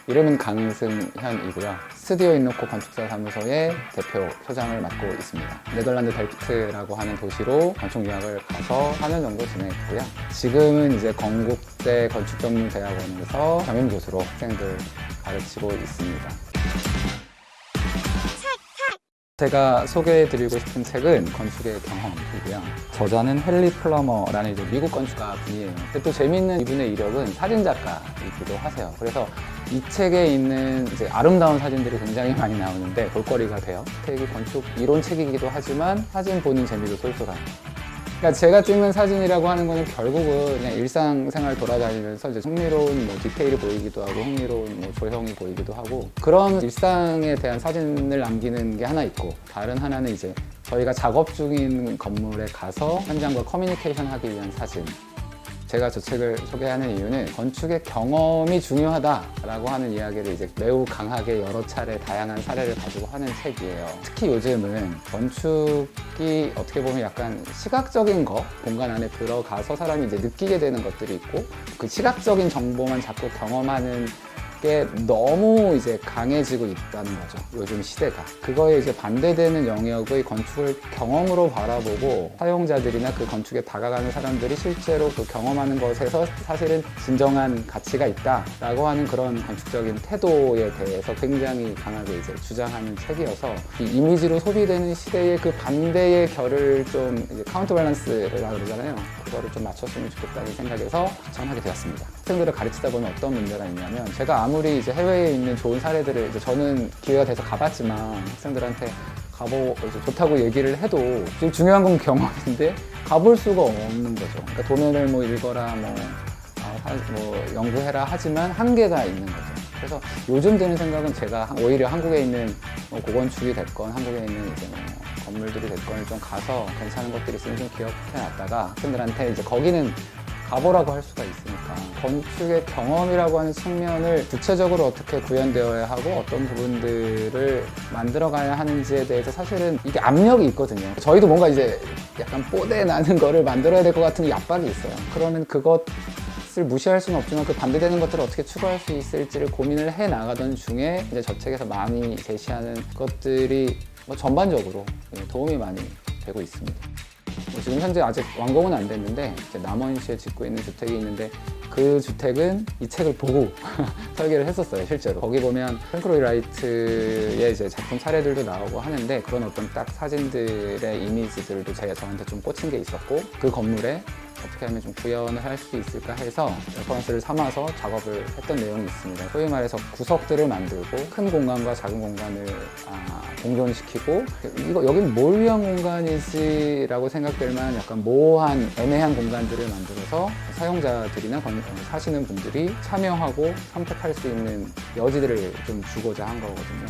이름은 강승현이고요. 스튜디오 인노코 건축사 사무소의 대표 소장을 맡고 있습니다. 네덜란드 델프트라고 하는 도시로 건축 유학을 가서 4년 정도 지냈고요. 지금은 이제 건국대 건축전문대학원에서 겸임교수로 학생들 가르치고 있습니다. 제가 소개해드리고 싶은 책은 건축의 경험이고요. 저자는 헨리 플러머라는 이제 미국 건축가 분이에요. 근데 또 재미있는 이분의 이력은 사진작가이기도 하세요. 그래서 이 책에 있는 이제 아름다운 사진들이 굉장히 많이 나오는데 볼거리가 돼요. 책이 건축 이론 책이기도 하지만 사진 보는 재미도 쏠쏠한. 그러니까 제가 찍는 사진이라고 하는 거는 결국은 그냥 일상생활 돌아다니면서 이제 흥미로운 뭐 디테일이 보이기도 하고 흥미로운 뭐 조형이 보이기도 하고 그런 일상에 대한 사진을 남기는 게 하나 있고 다른 하나는 이제 저희가 작업 중인 건물에 가서 현장과 커뮤니케이션 하기 위한 사진. 제가 저 책을 소개하는 이유는 건축의 경험이 중요하다라고 하는 이야기를 이제 매우 강하게 여러 차례 다양한 사례를 가지고 하는 책이에요. 특히 요즘은 건축이 어떻게 보면 약간 시각적인 거, 공간 안에 들어가서 사람이 이제 느끼게 되는 것들이 있고 그 시각적인 정보만 자꾸 경험하는 게 너무 이제 강해지고 있다는 거죠. 요즘 시대가. 그거에 이제 반대되는 영역의 건축을 경험으로 바라보고 사용자들이나 그 건축에 다가가는 사람들이 실제로 그 경험하는 것에서 사실은 진정한 가치가 있다라고 하는 그런 건축적인 태도에 대해서 굉장히 강하게 이제 주장하는 책이어서 이 이미지로 소비되는 시대의 그 반대의 결을 좀 이제 카운터 밸런스라고 그러잖아요. 그거를 좀 맞췄으면 좋겠다는 생각에서 추천하게 되었습니다. 학생들을 가르치다 보면 어떤 문제가 있냐면 제가 아무리 이제 해외에 있는 좋은 사례들을 이제 저는 기회가 돼서 가봤지만 학생들한테 이제 좋다고 얘기를 해도 지금 중요한 건 경험인데 가볼 수가 없는 거죠. 그러니까 도면을 뭐 읽어라 뭐 연구해라 하지만 한계가 있는 거죠. 그래서 요즘 드는 생각은 제가 오히려 한국에 있는 뭐 고건축이 됐건 한국에 있는 이제 뭐 건물들이 됐건 좀 가서 괜찮은 것들이 있으면 좀 기억해놨다가 학생들한테 이제 거기는 가보라고 할 수가 있으니까 건축의 경험이라고 하는 측면을 구체적으로 어떻게 구현되어야 하고 어떤 부분들을 만들어가야 하는지에 대해서 사실은 이게 압력이 있거든요. 저희도 뭔가 이제 약간 뽀대 나는 거를 만들어야 될 것 같은 압박이 있어요. 그러면 그것을 무시할 수는 없지만 그 반대되는 것들을 어떻게 추구할 수 있을지를 고민을 해 나가던 중에 이제 저 책에서 많이 제시하는 것들이 뭐 전반적으로 도움이 많이 되고 있습니다. 지금 현재 아직 완공은 안 됐는데 남원시에 짓고 있는 주택이 있는데 그 주택은 이 책을 보고 설계를 했었어요, 실제로. 거기 보면 프랭크 로이 라이트의 이제 작품 사례들도 나오고 하는데 그런 어떤 딱 사진들의 이미지들도 저한테 좀 꽂힌 게 있었고 그 건물에 어떻게 하면 좀 구현을 할 수 있을까 해서 레퍼런스를 삼아서 작업을 했던 내용이 있습니다. 소위 말해서 구석들을 만들고 큰 공간과 작은 공간을 공존시키고 여기는 뭘 위한 공간이지 라고 생각될 만한 약간 모호한 애매한 공간들을 만들어서 사용자들이나 사시는 분들이 참여하고 선택할 수 있는 여지들을 좀 주고자 한 거거든요.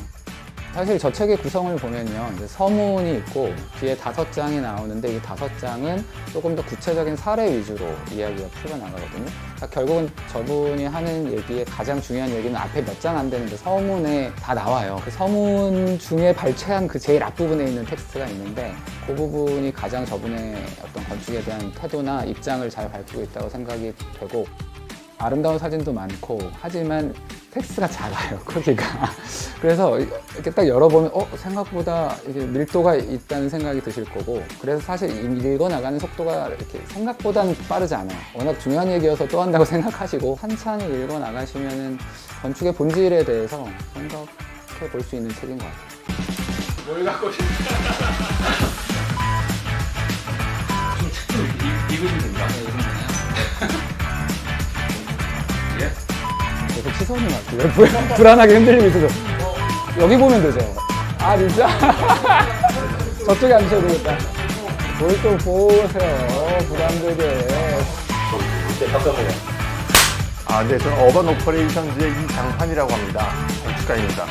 사실 저 책의 구성을 보면요, 이제 서문이 있고 뒤에 5장이 나오는데 이 5장은 조금 더 구체적인 사례 위주로 이야기가 풀려나가거든요. 그러니까 결국은 저분이 하는 얘기의 가장 중요한 얘기는 앞에 몇 장 안 되는데 서문에 다 나와요. 그 서문 중에 발췌한 그 제일 앞부분에 있는 텍스트가 있는데 그 부분이 가장 저분의 어떤 건축에 대한 태도나 입장을 잘 밝히고 있다고 생각이 되고 아름다운 사진도 많고 하지만 텍스트가 작아요, 크기가. 그래서 이렇게 딱 열어보면 생각보다 이게 밀도가 있다는 생각이 드실 거고 그래서 사실 읽어나가는 속도가 이렇게 생각보다는 빠르지 않아요. 워낙 중요한 얘기여서 또 한다고 생각하시고 찬찬히 읽어나가시면은 건축의 본질에 대해서 생각해 볼 수 있는 책인 것 같아요. 뭘 갖고 싶어? 좀 책 좀 읽으시면 됩니다. 예? 계속 시선이 막 불안하게 흔들리고 있어서 여기 보면 되죠. 아 진짜? 저쪽에 앉으셔도 되겠다. 뭘 또 보세요, 부담되게. 네, 저는 어반 오퍼레이션즈의 이장판이라고 합니다. 건축가입니다.